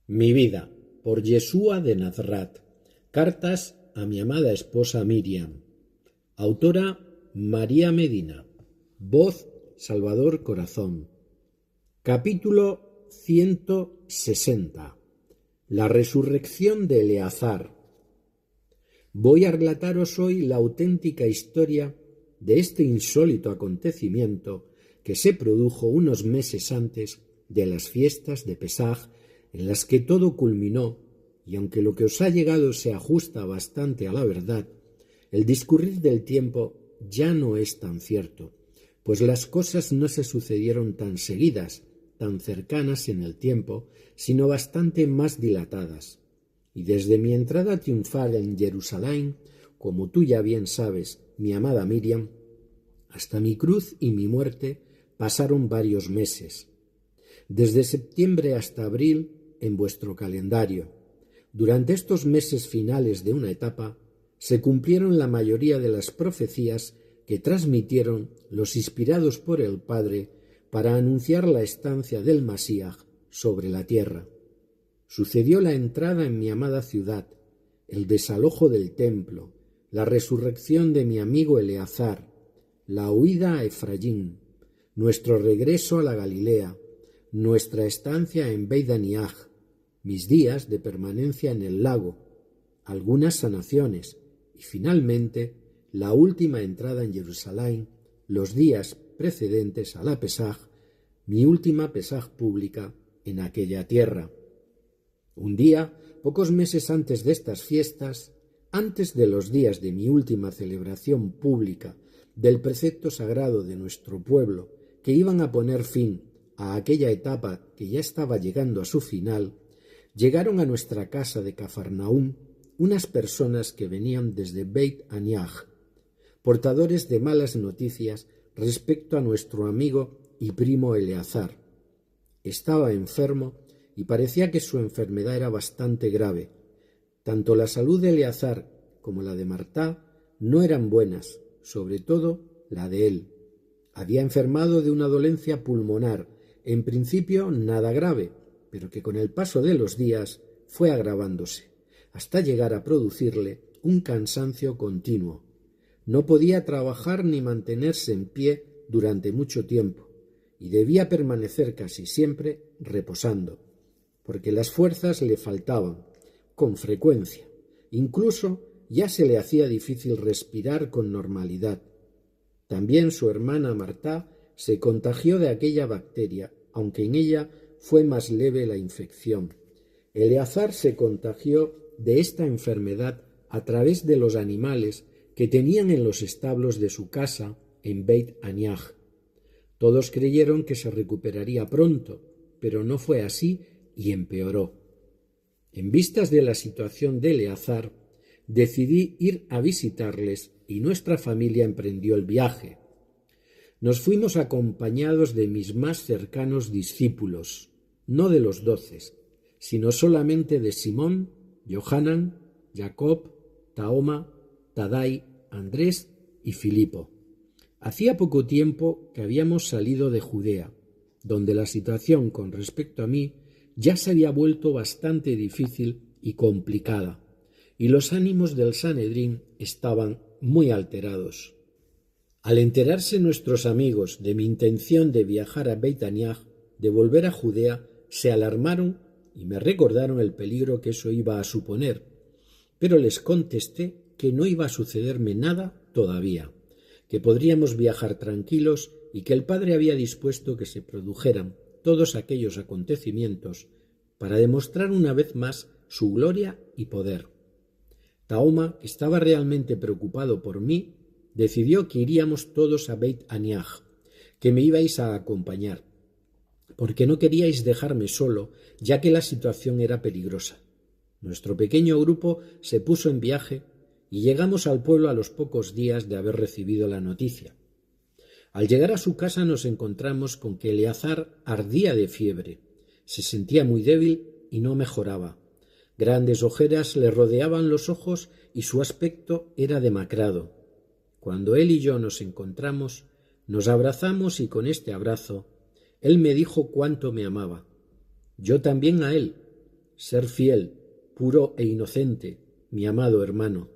Mi vida, por Yeshua de Nazrat. Cartas a mi amada esposa Miriam. Autora María Medina. Voz Salvador Corazón. Capítulo 160. La resurrección de Eleazar. Voy a relataros hoy la auténtica historia de este insólito acontecimiento que se produjo unos meses antes de las fiestas de Pesaj, en las que todo culminó, y aunque lo que os ha llegado se ajusta bastante a la verdad, el discurrir del tiempo ya no es tan cierto, pues las cosas no se sucedieron tan seguidas, tan cercanas en el tiempo, sino bastante más dilatadas. Y desde mi entrada triunfal en Jerusalén, como tú ya bien sabes, mi amada Miriam, hasta mi cruz y mi muerte pasaron varios meses. Desde septiembre hasta abril, en vuestro calendario. Durante estos meses finales de una etapa, se cumplieron la mayoría de las profecías que transmitieron los inspirados por el Padre para anunciar la estancia del Masíaj sobre la tierra. Sucedió la entrada en mi amada ciudad, el desalojo del templo, la resurrección de mi amigo Eleazar, la huida a Efraín, nuestro regreso a la Galilea, nuestra estancia en Beit Aniaj, mis días de permanencia en el lago, algunas sanaciones y finalmente la última entrada en Jerusalén, los días precedentes a la Pesaj, mi última Pesaj pública en aquella tierra. Un día, pocos meses antes de estas fiestas, antes de los días de mi última celebración pública del precepto sagrado de nuestro pueblo, que iban a poner fin a aquella etapa que ya estaba llegando a su final, llegaron a nuestra casa de Cafarnaúm unas personas que venían desde Beit Aniaj, portadores de malas noticias respecto a nuestro amigo y primo Eleazar. Estaba enfermo y parecía que su enfermedad era bastante grave. Tanto la salud de Eleazar como la de Martá no eran buenas, sobre todo la de él. Había enfermado de una dolencia pulmonar, en principio nada grave, pero que con el paso de los días fue agravándose, hasta llegar a producirle un cansancio continuo. No podía trabajar ni mantenerse en pie durante mucho tiempo, y debía permanecer casi siempre reposando, porque las fuerzas le faltaban, con frecuencia. Incluso ya se le hacía difícil respirar con normalidad. También su hermana Martá se contagió de aquella bacteria, aunque en ella fue más leve la infección. Eleazar se contagió de esta enfermedad a través de los animales que tenían en los establos de su casa en Beit Aniaj. Todos creyeron que se recuperaría pronto, pero no fue así y empeoró. En vistas de la situación de Eleazar, decidí ir a visitarles y nuestra familia emprendió el viaje. Nos fuimos acompañados de mis más cercanos discípulos, no de los 12, sino solamente de Simón, Johanan, Jacob, Tahoma, Tadai, Andrés y Filipo. Hacía poco tiempo que habíamos salido de Judea, donde la situación con respecto a mí ya se había vuelto bastante difícil y complicada, y los ánimos del Sanedrín estaban muy alterados. Al enterarse nuestros amigos de mi intención de viajar a Beit Aniaj, de volver a Judea, se alarmaron y me recordaron el peligro que eso iba a suponer, pero les contesté que no iba a sucederme nada todavía, que podríamos viajar tranquilos y que el Padre había dispuesto que se produjeran todos aquellos acontecimientos para demostrar una vez más su gloria y poder. Tahoma, que estaba realmente preocupado por mí, decidió que iríamos todos a Beit Aniaj, que me ibais a acompañar, porque no queríais dejarme solo, ya que la situación era peligrosa. Nuestro pequeño grupo se puso en viaje y llegamos al pueblo a los pocos días de haber recibido la noticia. Al llegar a su casa nos encontramos con que Eleazar ardía de fiebre, se sentía muy débil y no mejoraba. Grandes ojeras le rodeaban los ojos y su aspecto era demacrado. Cuando él y yo nos encontramos, nos abrazamos y con este abrazo, él me dijo cuánto me amaba. Yo también a él, ser fiel, puro e inocente, mi amado hermano.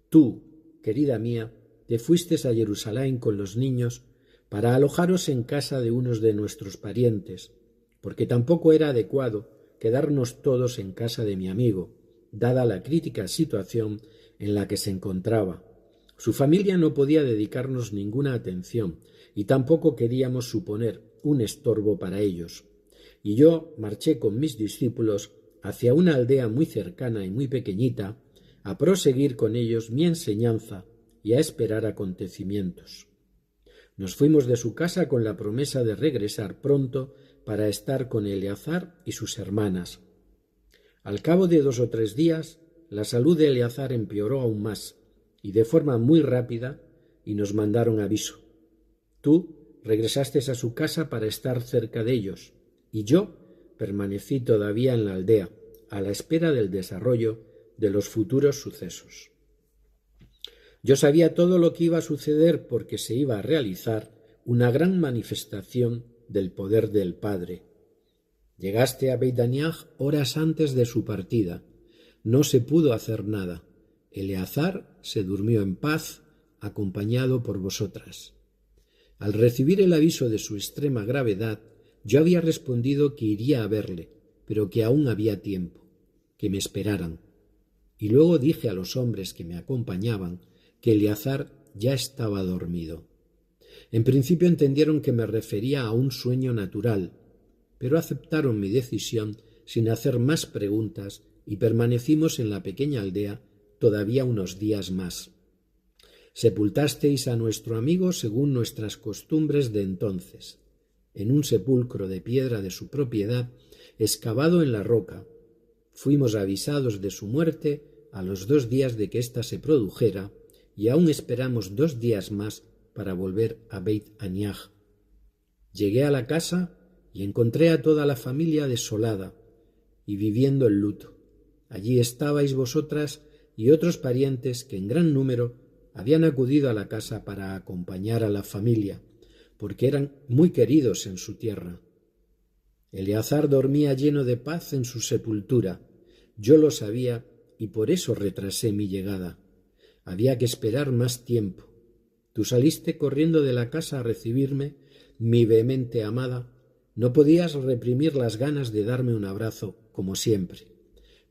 Tú, querida mía, te fuiste a Jerusalén con los niños para alojaros en casa de unos de nuestros parientes, porque tampoco era adecuado quedarnos todos en casa de mi amigo, dada la crítica situación en la que se encontraba. Su familia no podía dedicarnos ninguna atención y tampoco queríamos suponer un estorbo para ellos. Y yo marché con mis discípulos hacia una aldea muy cercana y muy pequeñita a proseguir con ellos mi enseñanza y a esperar acontecimientos. Nos fuimos de su casa con la promesa de regresar pronto para estar con Eleazar y sus hermanas. Al cabo de 2 o 3 días, la salud de Eleazar empeoró aún más, y de forma muy rápida, y nos mandaron aviso. Tú regresaste a su casa para estar cerca de ellos, y yo permanecí todavía en la aldea, a la espera del desarrollo de los futuros sucesos. Yo sabía todo lo que iba a suceder porque se iba a realizar una gran manifestación del poder del Padre. Llegaste a Beit Aniach horas antes de su partida. No se pudo hacer nada. Eleazar se durmió en paz, acompañado por vosotras. Al recibir el aviso de su extrema gravedad, yo había respondido que iría a verle, pero que aún había tiempo, que me esperaran. Y luego dije a los hombres que me acompañaban que Eleazar ya estaba dormido. En principio entendieron que me refería a un sueño natural, pero aceptaron mi decisión sin hacer más preguntas y permanecimos en la pequeña aldea todavía unos días más. Sepultasteis a nuestro amigo según nuestras costumbres de entonces, en un sepulcro de piedra de su propiedad, excavado en la roca. Fuimos avisados de su muerte a los 2 días de que ésta se produjera, y aún esperamos 2 días más para volver a Beit Aniach. Llegué a la casa y encontré a toda la familia desolada y viviendo el luto. Allí estabais vosotras y otros parientes que en gran número habían acudido a la casa para acompañar a la familia, porque eran muy queridos en su tierra. Eleazar dormía lleno de paz en su sepultura. Yo lo sabía y por eso retrasé mi llegada. Había que esperar más tiempo. Tú saliste corriendo de la casa a recibirme, mi vehemente amada. No podías reprimir las ganas de darme un abrazo, como siempre.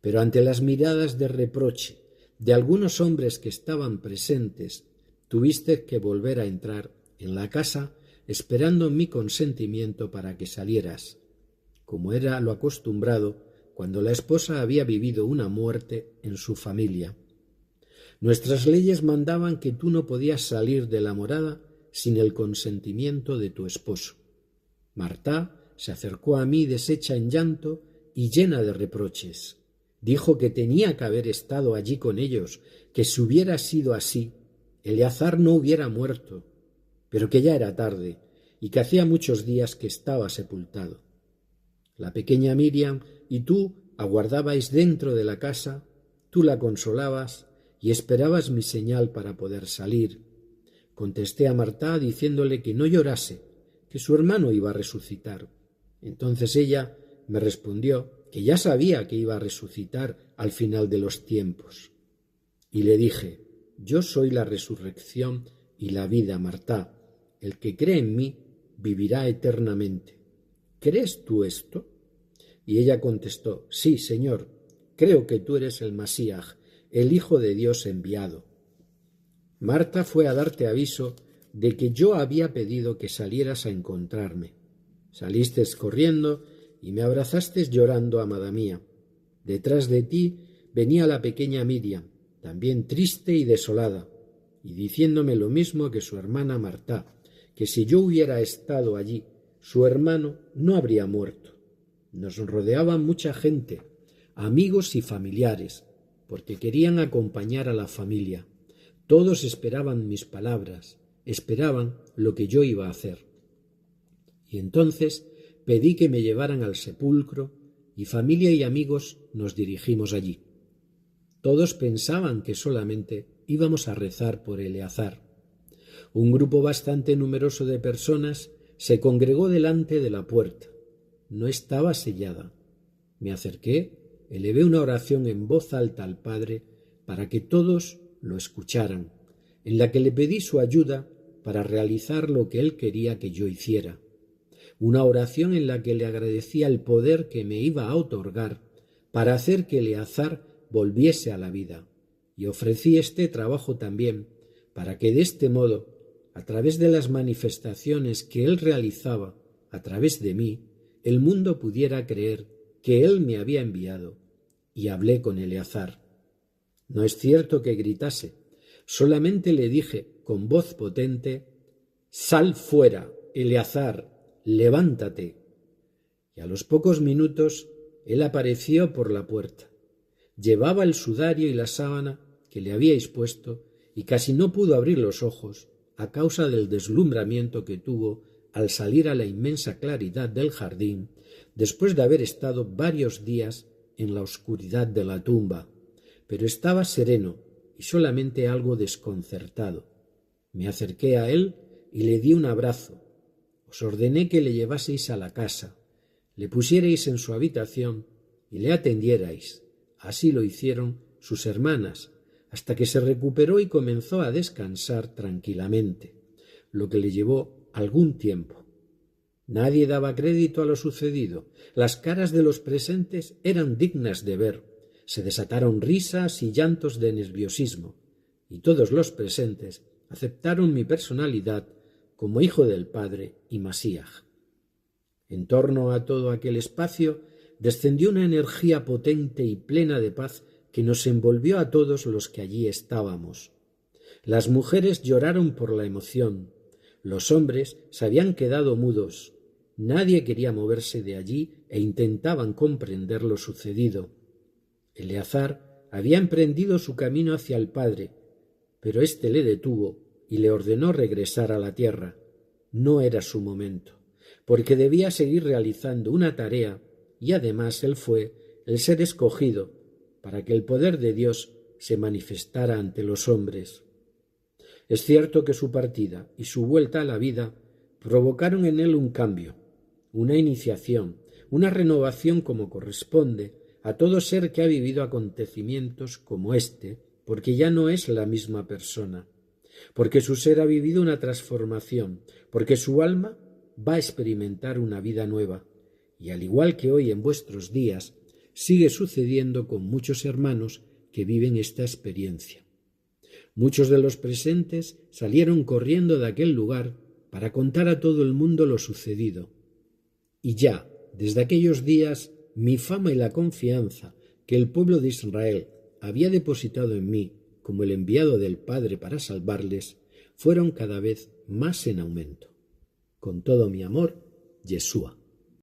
Pero ante las miradas de reproche de algunos hombres que estaban presentes, tuviste que volver a entrar en la casa esperando mi consentimiento para que salieras, como era lo acostumbrado cuando la esposa había vivido una muerte en su familia. Nuestras leyes mandaban que tú no podías salir de la morada sin el consentimiento de tu esposo. Martá se acercó a mí deshecha en llanto y llena de reproches. Dijo que tenía que haber estado allí con ellos, que si hubiera sido así, Eleazar no hubiera muerto, pero que ya era tarde y que hacía muchos días que estaba sepultado. La pequeña Miriam y tú aguardabais dentro de la casa, tú la consolabas y esperabas mi señal para poder salir. Contesté a Martá diciéndole que no llorase, que su hermano iba a resucitar. Entonces ella me respondió que ya sabía que iba a resucitar al final de los tiempos. Y le dije: yo soy la resurrección y la vida, Martá. El que cree en mí vivirá eternamente. ¿Crees tú esto? Y ella contestó: sí, Señor, creo que tú eres el Masías, el Hijo de Dios enviado. Marta fue a darte aviso de que yo había pedido que salieras a encontrarme. Saliste corriendo y me abrazaste llorando, amada mía. Detrás de ti venía la pequeña Miriam, también triste y desolada, y diciéndome lo mismo que su hermana Martá, que si yo hubiera estado allí, su hermano no habría muerto. Nos rodeaba mucha gente, amigos y familiares, porque querían acompañar a la familia. Todos esperaban mis palabras, esperaban lo que yo iba a hacer. Y entonces pedí que me llevaran al sepulcro y familia y amigos nos dirigimos allí. Todos pensaban que solamente íbamos a rezar por Eleazar. Un grupo bastante numeroso de personas se congregó delante de la puerta. No estaba sellada. Me acerqué elevé una oración en voz alta al Padre para que todos lo escucharan, en la que le pedí su ayuda para realizar lo que él quería que yo hiciera. Una oración en la que le agradecía el poder que me iba a otorgar para hacer que Eleazar volviese a la vida, y ofrecí este trabajo también para que de este modo, a través de las manifestaciones que él realizaba a través de mí, el mundo pudiera creer que él me había enviado. Y hablé con Eleazar. No es cierto que gritase, solamente le dije con voz potente: «Sal fuera, Eleazar, levántate». Y a los pocos minutos él apareció por la puerta. Llevaba el sudario y la sábana que le habíais puesto y casi no pudo abrir los ojos a causa del deslumbramiento que tuvo al salir a la inmensa claridad del jardín después de haber estado varios días en la oscuridad de la tumba, pero estaba sereno y solamente algo desconcertado. Me acerqué a él y le di un abrazo. Os ordené que le llevaseis a la casa, le pusierais en su habitación y le atendierais. Así lo hicieron sus hermanas, hasta que se recuperó y comenzó a descansar tranquilamente, lo que le llevó algún tiempo. Nadie daba crédito a lo sucedido. Las caras de los presentes eran dignas de ver. Se desataron risas y llantos de nerviosismo, y todos los presentes aceptaron mi personalidad como hijo del Padre y Masías. En torno a todo aquel espacio descendió una energía potente y plena de paz que nos envolvió a todos los que allí estábamos. Las mujeres lloraron por la emoción, los hombres se habían quedado mudos, nadie quería moverse de allí e intentaban comprender lo sucedido. Eleazar había emprendido su camino hacia el Padre, pero éste le detuvo y le ordenó regresar a la tierra. No era su momento, porque debía seguir realizando una tarea y además él fue el ser escogido para que el poder de Dios se manifestara ante los hombres. Es cierto que su partida y su vuelta a la vida provocaron en él un cambio, una iniciación, una renovación como corresponde a todo ser que ha vivido acontecimientos como este, porque ya no es la misma persona, porque su ser ha vivido una transformación, porque su alma va a experimentar una vida nueva, y al igual que hoy en vuestros días, sigue sucediendo con muchos hermanos que viven esta experiencia. Muchos de los presentes salieron corriendo de aquel lugar para contar a todo el mundo lo sucedido. Y ya, desde aquellos días, mi fama y la confianza que el pueblo de Israel había depositado en mí como el enviado del Padre para salvarles, fueron cada vez más en aumento. Con todo mi amor, Yeshua.